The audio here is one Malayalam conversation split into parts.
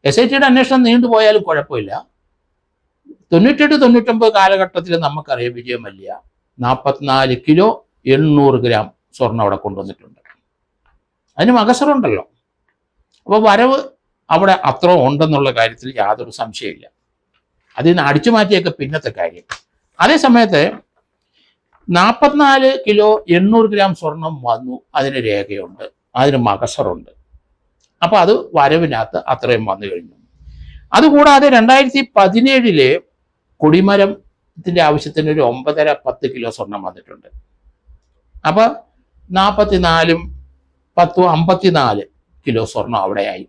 SIT അന്വേഷണം നീണ്ടുപോയാലും കുഴപ്പമില്ല. 98-99 കാലഘട്ടത്തിൽ നമുക്കറിയാം വിജയ മല്യ 44 കിലോ 800 ഗ്രാം സ്വർണം അവിടെ കൊണ്ടുവന്നിട്ടുണ്ട്. അതിന് മകസറുണ്ടല്ലോ. അപ്പോൾ വരവ് അവിടെ അത്ര ഉണ്ടെന്നുള്ള കാര്യത്തിൽ യാതൊരു സംശയമില്ല. അതിൽ നിന്ന് അടിച്ചു മാറ്റിയൊക്കെ പിന്നത്തെ കാര്യം. അതേ സമയത്ത് 44 കിലോ 800 ഗ്രാം സ്വർണം വന്നു, അതിന് രേഖയുണ്ട്, അതിന് മകസറുണ്ട്. അപ്പോൾ അത് വരവിനകത്ത് അത്രയും വന്നു കഴിഞ്ഞു. അതുകൂടാതെ 2017 കൊടിമരത്തിന്റെ ആവശ്യത്തിന് ഒരു 9.5-10 കിലോ സ്വർണം വന്നിട്ടുണ്ട്. അപ്പൊ 44-10 54 കിലോ സ്വർണം അവിടെയായി.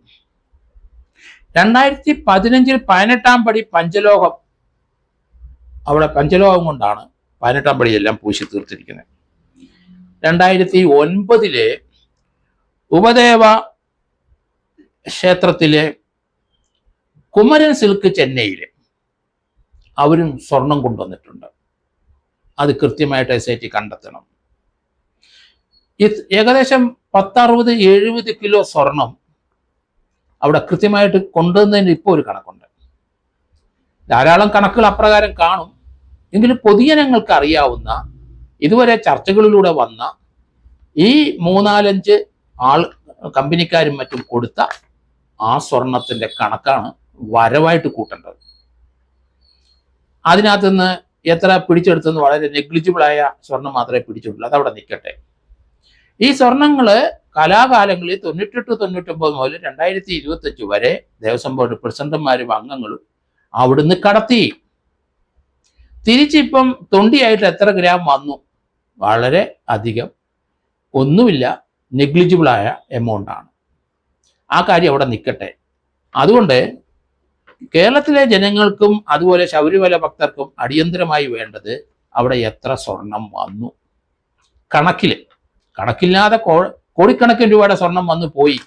2015 18-ാം പടി പഞ്ചലോഹം, അവിടെ പഞ്ചലോഹം കൊണ്ടാണ് 18-ാം പടിയെല്ലാം പൂശി തീർത്തിരിക്കുന്നത്. 2009 ഉപദേവ ക്ഷേത്രത്തിലെ കുമരൻ സിൽക്ക് ചെന്നൈയില് അവരും സ്വർണം കൊണ്ടുവന്നിട്ടുണ്ട്. അത് കൃത്യമായിട്ട് SIT കണ്ടെത്തണം. ഏകദേശം 10-60-70 കിലോ സ്വർണം അവിടെ കൃത്യമായിട്ട് കൊണ്ടുവന്നതിന് ഇപ്പോൾ ഒരു കണക്കുണ്ട്. ധാരാളം കണക്കുകൾ അപ്രകാരം കാണും. എങ്കിലും പൊതുജനങ്ങൾക്ക് അറിയാവുന്ന, ഇതുവരെ ചർച്ചകളിലൂടെ വന്ന ഈ 3-4-5 കമ്പനിക്കാരും മറ്റും കൊടുത്ത ആ സ്വർണത്തിന്റെ കണക്കാണ് വരവായിട്ട് കൂട്ടേണ്ടത്. അതിനകത്ത് നിന്ന് എത്ര പിടിച്ചെടുത്തെന്ന് വളരെ നെഗ്ലിജിബിളായ സ്വർണം മാത്രമേ പിടിച്ചിട്ടുള്ളൂ. അതവിടെ നിൽക്കട്ടെ. ഈ സ്വർണങ്ങള് കലാകാലങ്ങളിൽ 98-99 മുതൽ 2025 വരെ ദേവസ്വം ബോർഡ് പ്രസിഡന്റുമാരും അംഗങ്ങളും അവിടുന്ന് കടത്തി. തിരിച്ചിപ്പം തൊണ്ടിയായിട്ട് എത്ര ഗ്രാം വന്നു? വളരെ അധികം ഒന്നുമില്ല, നെഗ്ലിജിബിളായ എമൗണ്ട് ആണ്. ആ കാര്യം അവിടെ നിൽക്കട്ടെ. അതുകൊണ്ട് കേരളത്തിലെ ജനങ്ങൾക്കും അതുപോലെ ശബരിമല ഭക്തർക്കും അടിയന്തരമായി വേണ്ടത് അവിടെ എത്ര സ്വർണം വന്നു, കണക്കില്ലാതെ കോടിക്കണക്കിന് രൂപയുടെ സ്വർണം വന്നു പോയി.